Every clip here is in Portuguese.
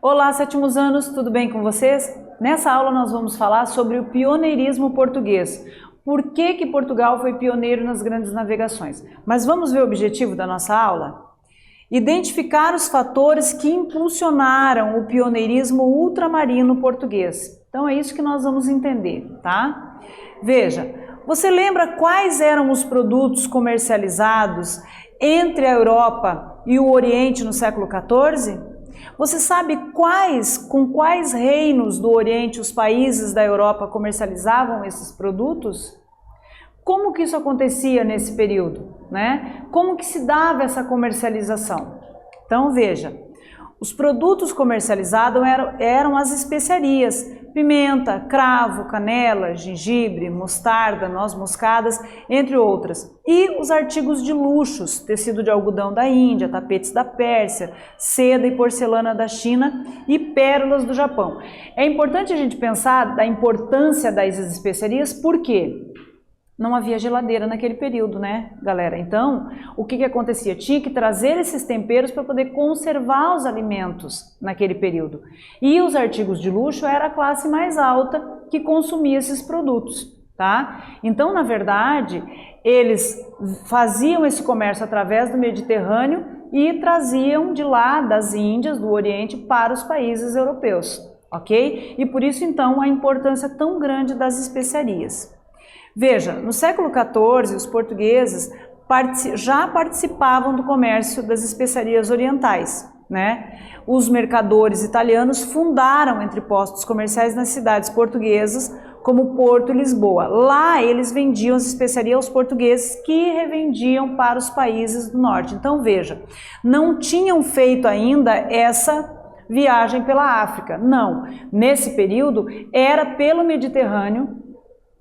Olá, sétimos anos, tudo bem com vocês? Nessa aula nós vamos falar sobre o pioneirismo português. Por que Portugal foi pioneiro nas grandes navegações? Mas vamos ver o objetivo da nossa aula? Identificar os fatores que impulsionaram o pioneirismo ultramarino português. Então é isso que nós vamos entender, tá? Veja, você lembra quais eram os produtos comercializados entre a Europa e o Oriente no século XIV? Você sabe com quais reinos do Oriente os países da Europa comercializavam esses produtos? Como que isso acontecia nesse período, né? Como que se dava essa comercialização? Então veja, os produtos comercializados eram as especiarias, pimenta, cravo, canela, gengibre, mostarda, noz moscadas, entre outras. E os artigos de luxos, tecido de algodão da Índia, tapetes da Pérsia, seda e porcelana da China e pérolas do Japão. É importante a gente pensar da importância das especiarias, por quê? Não havia geladeira naquele período, né, galera? Então, o que acontecia? Tinha que trazer esses temperos para poder conservar os alimentos naquele período. E os artigos de luxo era a classe mais alta que consumia esses produtos, tá? Então, na verdade, eles faziam esse comércio através do Mediterrâneo e traziam de lá, das Índias, do Oriente, para os países europeus, ok? E por isso, então, a importância tão grande das especiarias. Veja, no século XIV, os portugueses já participavam do comércio das especiarias orientais, né? Os mercadores italianos fundaram entrepostos comerciais nas cidades portuguesas, como Porto e Lisboa. Lá eles vendiam as especiarias aos portugueses que revendiam para os países do norte. Então veja, não tinham feito ainda essa viagem pela África, não. Nesse período era pelo Mediterrâneo.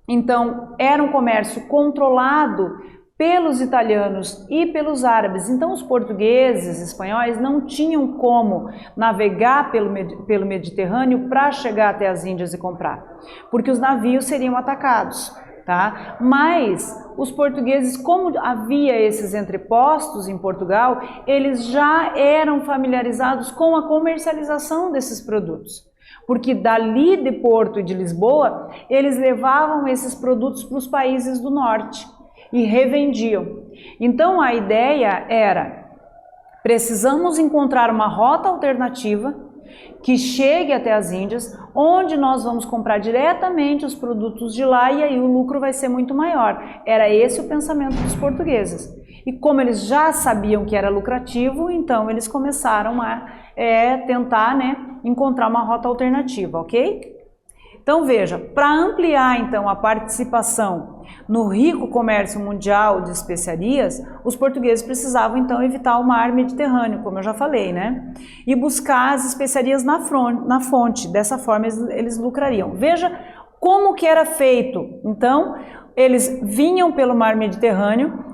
Então, era um comércio controlado pelos italianos e pelos árabes. Então, os portugueses, espanhóis, não tinham como navegar pelo Mediterrâneo para chegar até as Índias e comprar, porque os navios seriam atacados, tá? Mas os portugueses, como havia esses entrepostos em Portugal, eles já eram familiarizados com a comercialização desses produtos. Porque dali de Porto e de Lisboa, eles levavam esses produtos para os países do norte e revendiam. Então a ideia era, precisamos encontrar uma rota alternativa que chegue até as Índias, onde nós vamos comprar diretamente os produtos de lá e aí o lucro vai ser muito maior. Era esse o pensamento dos portugueses. E como eles já sabiam que era lucrativo, então eles começaram a tentar, né, encontrar uma rota alternativa, ok? Então veja, para ampliar então a participação no rico comércio mundial de especiarias, os portugueses precisavam então evitar o mar Mediterrâneo, como eu já falei, né? E buscar as especiarias na fonte, dessa forma eles lucrariam. Veja como que era feito. Então, eles vinham pelo mar Mediterrâneo,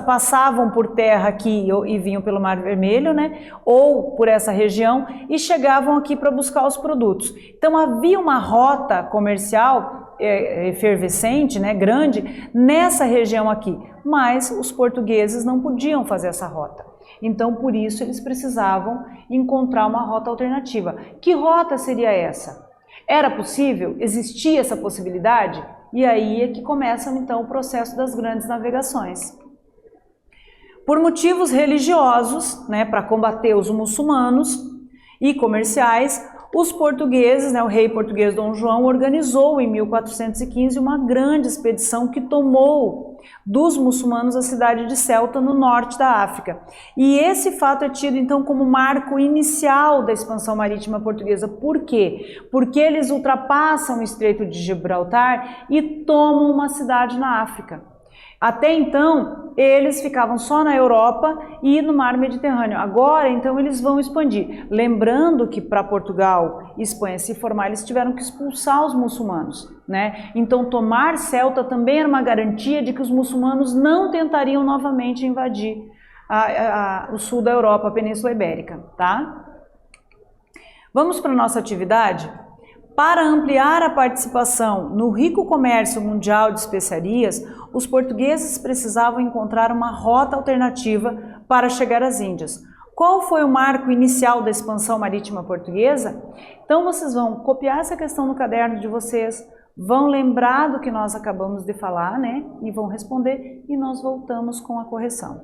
passavam por terra aqui e vinham pelo Mar Vermelho, né? Ou por essa região e chegavam aqui para buscar os produtos. Então havia uma rota comercial efervescente, né, grande, nessa região aqui, mas os portugueses não podiam fazer essa rota. Então por isso eles precisavam encontrar uma rota alternativa. Que rota seria essa? Era possível? Existia essa possibilidade? E aí é que começa então o processo das grandes navegações. Por motivos religiosos, né, para combater os muçulmanos e comerciais, os portugueses, né, o rei português Dom João organizou em 1415 uma grande expedição que tomou dos muçulmanos a cidade de Ceuta, no norte da África. E esse fato é tido então como marco inicial da expansão marítima portuguesa. Por quê? Porque eles ultrapassam o Estreito de Gibraltar e tomam uma cidade na África. Até então, eles ficavam só na Europa e no mar Mediterrâneo. Agora, então, eles vão expandir. Lembrando que para Portugal e Espanha se formar, eles tiveram que expulsar os muçulmanos, né? Então, tomar Ceuta também era uma garantia de que os muçulmanos não tentariam novamente invadir o sul da Europa, a Península Ibérica, tá? Vamos para a nossa atividade? Para ampliar a participação no rico comércio mundial de especiarias, os portugueses precisavam encontrar uma rota alternativa para chegar às Índias. Qual foi o marco inicial da expansão marítima portuguesa? Então vocês vão copiar essa questão no caderno de vocês, vão lembrar do que nós acabamos de falar, né? E vão responder e nós voltamos com a correção.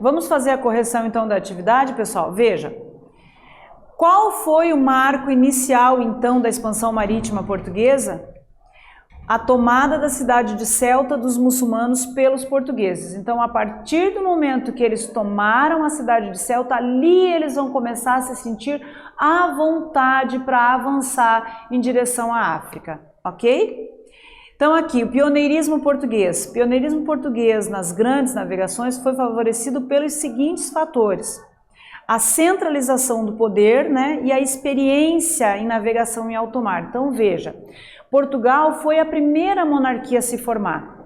Vamos fazer a correção então da atividade, pessoal? Veja, qual foi o marco inicial então da expansão marítima portuguesa? A tomada da cidade de Ceuta dos muçulmanos pelos portugueses. Então, a partir do momento que eles tomaram a cidade de Ceuta, ali eles vão começar a se sentir à vontade para avançar em direção à África, ok? Então aqui, o pioneirismo português. O pioneirismo português nas grandes navegações foi favorecido pelos seguintes fatores. A centralização do poder, né, e a experiência em navegação em alto mar. Então veja, Portugal foi a primeira monarquia a se formar.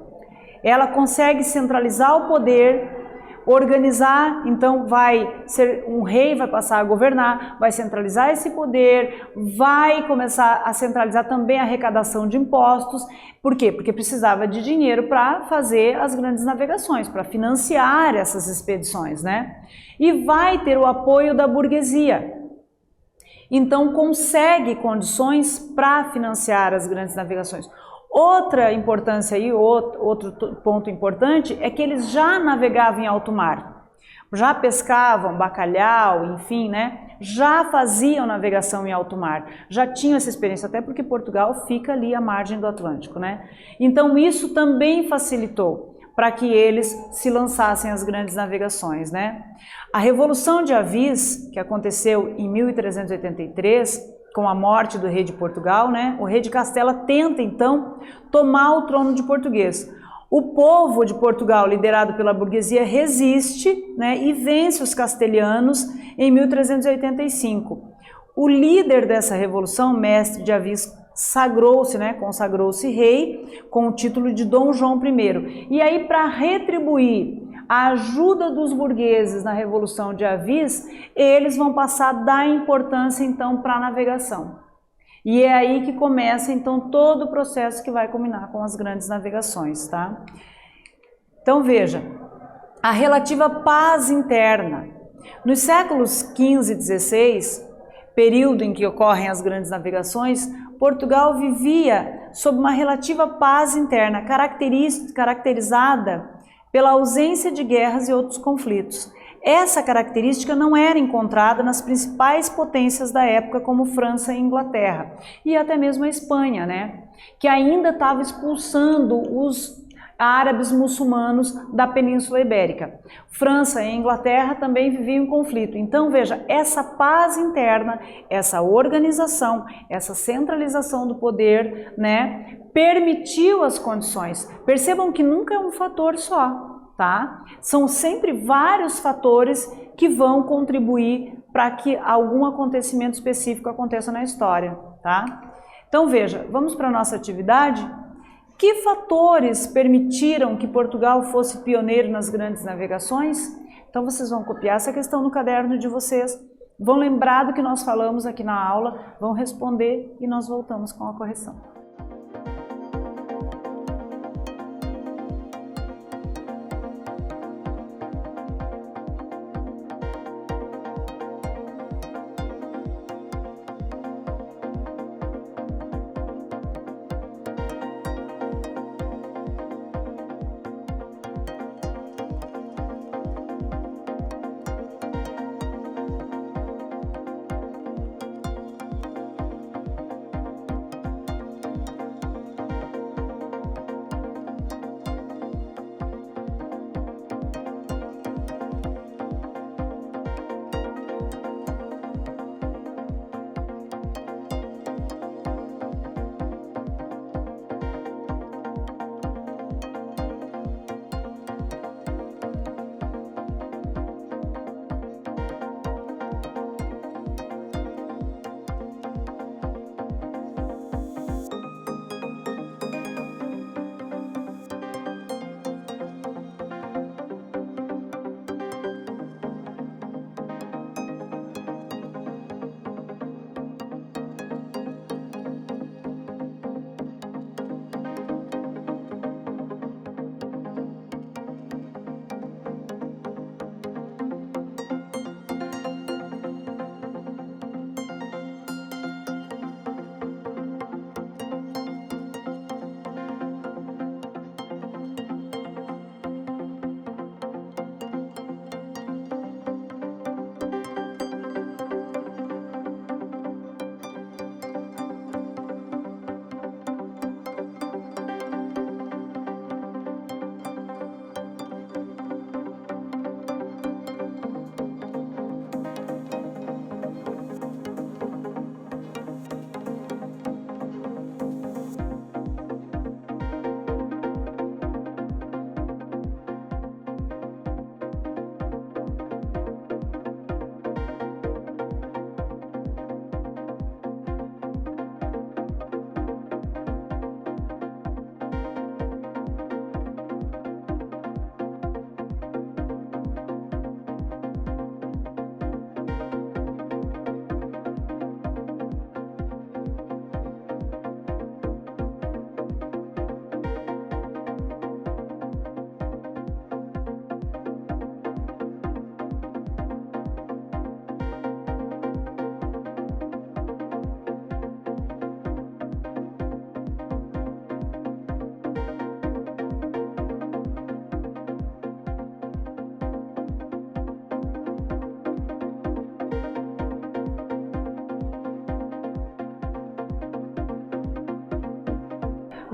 Ela consegue centralizar o poder, organizar, então vai ser um rei, vai passar a governar, vai centralizar esse poder, vai começar a centralizar também a arrecadação de impostos. Por quê? Porque precisava de dinheiro para fazer as grandes navegações, para financiar essas expedições, né? E vai ter o apoio da burguesia. Então consegue condições para financiar as grandes navegações. Outra importância aí, outro ponto importante é que eles já navegavam em alto mar, já pescavam bacalhau, enfim, né? Já faziam navegação em alto mar, já tinham essa experiência, até porque Portugal fica ali à margem do Atlântico, né? Então isso também facilitou para que eles se lançassem às grandes navegações, né? A Revolução de Avis, que aconteceu em 1383, com a morte do rei de Portugal, né? O rei de Castela tenta então tomar o trono de português. O povo de Portugal, liderado pela burguesia, resiste, né, e vence os castelhanos em 1385. O líder dessa revolução, Mestre de Avis, sagrou-se, né, consagrou-se rei com o título de Dom João I. E aí, para retribuir a ajuda dos burgueses na Revolução de Avis, eles vão passar a dar importância então para a navegação. E é aí que começa então todo o processo que vai culminar com as grandes navegações, tá? Então veja, a relativa paz interna. Nos séculos XV e XVI, período em que ocorrem as grandes navegações, Portugal vivia sob uma relativa paz interna, caracterizada pela ausência de guerras e outros conflitos. Essa característica não era encontrada nas principais potências da época, como França e Inglaterra, e até mesmo a Espanha, né, que ainda estava expulsando os árabes muçulmanos da Península Ibérica. França e Inglaterra também viviam em conflito. Então, veja, essa paz interna, essa organização, essa centralização do poder, né, permitiu as condições. Percebam que nunca é um fator só. Tá? São sempre vários fatores que vão contribuir para que algum acontecimento específico aconteça na história. Tá? Então veja, vamos para a nossa atividade? Que fatores permitiram que Portugal fosse pioneiro nas grandes navegações? Então vocês vão copiar essa questão no caderno de vocês, vão lembrar do que nós falamos aqui na aula, vão responder e nós voltamos com a correção.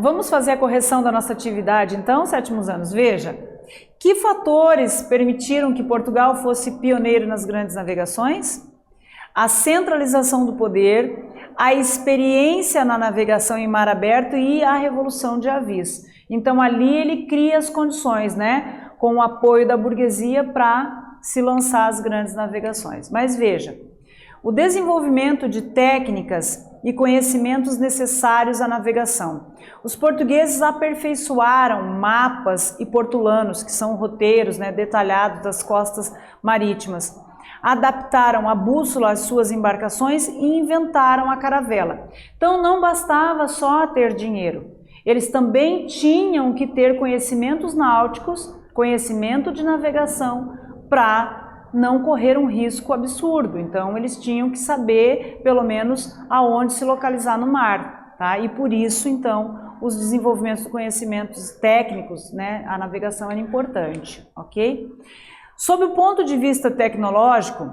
Vamos fazer a correção da nossa atividade, então, sétimos anos. Veja, que fatores permitiram que Portugal fosse pioneiro nas grandes navegações? A centralização do poder, a experiência na navegação em mar aberto e a revolução de avis. Então ali ele cria as condições, né, com o apoio da burguesia para se lançar às grandes navegações. Mas veja, o desenvolvimento de técnicas e conhecimentos necessários à navegação. Os portugueses aperfeiçoaram mapas e portulanos, que são roteiros, né, detalhados das costas marítimas. Adaptaram a bússola às suas embarcações e inventaram a caravela. Então não bastava só ter dinheiro, eles também tinham que ter conhecimentos náuticos, conhecimento de navegação, para não correr um risco absurdo. Então eles tinham que saber pelo menos aonde se localizar no mar, tá? E por isso então os desenvolvimentos de conhecimentos técnicos, né, a navegação era importante, ok? Sob o ponto de vista tecnológico,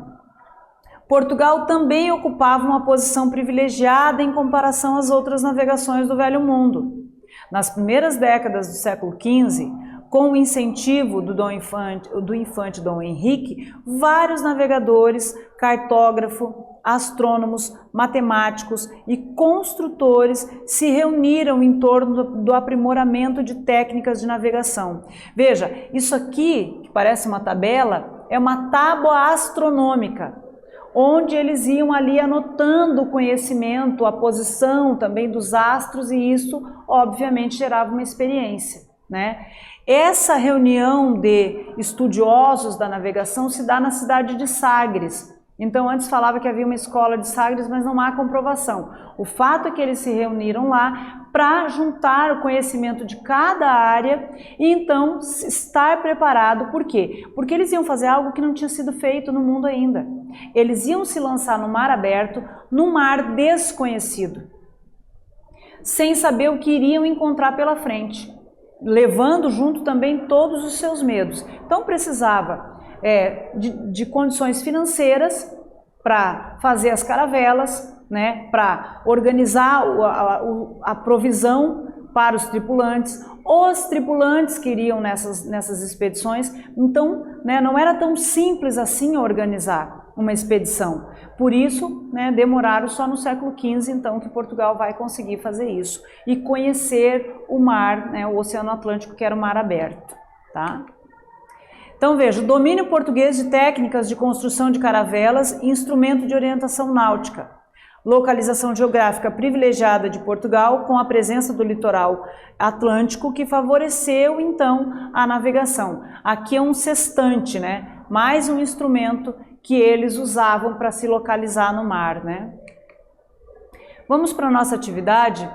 Portugal também ocupava uma posição privilegiada em comparação às outras navegações do Velho Mundo. Nas primeiras décadas do século XV, com o incentivo do infante Dom Henrique, vários navegadores, cartógrafos, astrônomos, matemáticos e construtores se reuniram em torno do aprimoramento de técnicas de navegação. Veja, isso aqui, que parece uma tabela, é uma tábua astronômica, onde eles iam ali anotando o conhecimento, a posição também dos astros, e isso obviamente gerava uma experiência, né? Essa reunião de estudiosos da navegação se dá na cidade de Sagres. Então antes falava que havia uma escola de Sagres, mas não há comprovação. O fato é que eles se reuniram lá para juntar o conhecimento de cada área e então estar preparado. Por quê? Porque eles iam fazer algo que não tinha sido feito no mundo ainda. Eles iam se lançar no mar aberto, num mar desconhecido, sem saber o que iriam encontrar pela frente, levando junto também todos os seus medos. Então precisava de condições financeiras para fazer as caravelas, né, para organizar a provisão para os tripulantes que iriam nessas expedições. Então, né, não era tão simples assim organizar uma expedição. Por isso, né, demoraram só no século XV, então, que Portugal vai conseguir fazer isso e conhecer o mar, né, o Oceano Atlântico, que era o mar aberto, tá? Então veja, o domínio português de técnicas de construção de caravelas e instrumento de orientação náutica. Localização geográfica privilegiada de Portugal com a presença do litoral atlântico que favoreceu então a navegação. Aqui é um sextante, né? Mais um instrumento que eles usavam para se localizar no mar, né? Vamos para a nossa atividade.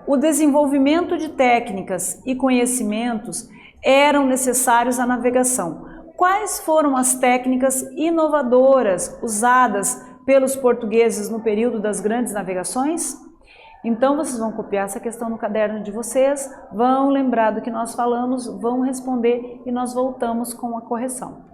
O desenvolvimento de técnicas e conhecimentos eram necessários à navegação. Quais foram as técnicas inovadoras usadas pelos portugueses no período das grandes navegações? Então vocês vão copiar essa questão no caderno de vocês, vão lembrar do que nós falamos, vão responder e nós voltamos com a correção.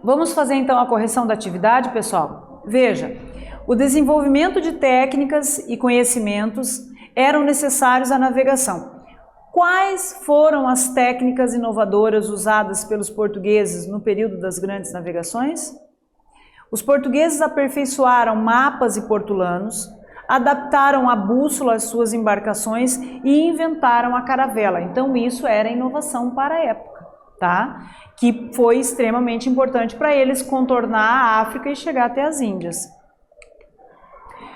Vamos fazer então a correção da atividade, pessoal? Veja, o desenvolvimento de técnicas e conhecimentos eram necessários à navegação. Quais foram as técnicas inovadoras usadas pelos portugueses no período das grandes navegações? Os portugueses aperfeiçoaram mapas e portulanos, adaptaram a bússola às suas embarcações e inventaram a caravela. Então isso era inovação para a época, tá? Que foi extremamente importante para eles contornar a África e chegar até as Índias.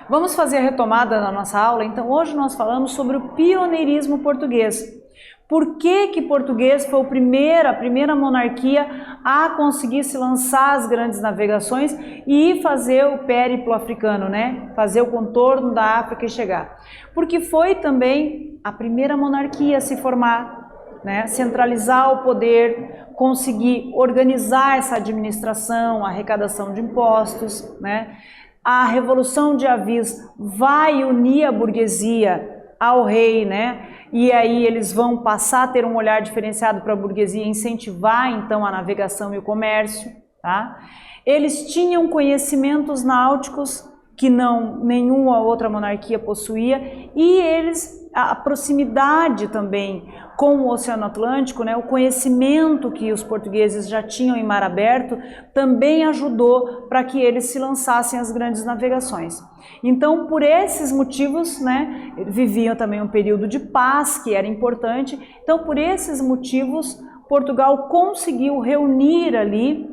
Vamos fazer a retomada da nossa aula? Então hoje nós falamos sobre o pioneirismo português. Por que português foi a primeira monarquia a conseguir se lançar às grandes navegações e fazer o périplo africano, né? Fazer o contorno da África e chegar? Porque foi também a primeira monarquia a se formar, né? Centralizar o poder, conseguir organizar essa administração, a arrecadação de impostos, né? A Revolução de Avis vai unir a burguesia ao rei, né? E aí eles vão passar a ter um olhar diferenciado para a burguesia, incentivar então a navegação e o comércio, tá? Eles tinham conhecimentos náuticos que nenhuma outra monarquia possuía, e a proximidade também com o Oceano Atlântico, né, o conhecimento que os portugueses já tinham em mar aberto, também ajudou para que eles se lançassem às grandes navegações. Então, por esses motivos, né, viviam também um período de paz, que era importante. Então, por esses motivos, Portugal conseguiu reunir ali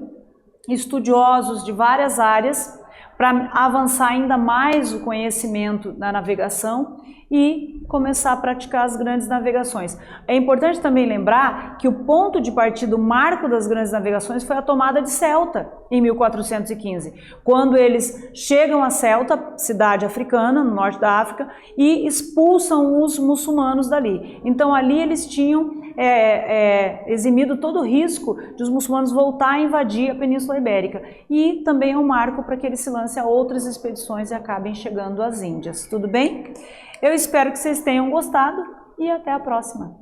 estudiosos de várias áreas para avançar ainda mais o conhecimento da navegação e começar a praticar as grandes navegações. É importante também lembrar que o ponto de partida, o marco das grandes navegações, foi a tomada de Ceuta, em 1415, quando eles chegam a Ceuta, cidade africana, no norte da África, e expulsam os muçulmanos dali. Então ali eles tinham eximido todo o risco de os muçulmanos voltar a invadir a Península Ibérica. E também é um marco para que eles se lancem a outras expedições e acabem chegando às Índias. Tudo bem? Eu espero que vocês tenham gostado e até a próxima.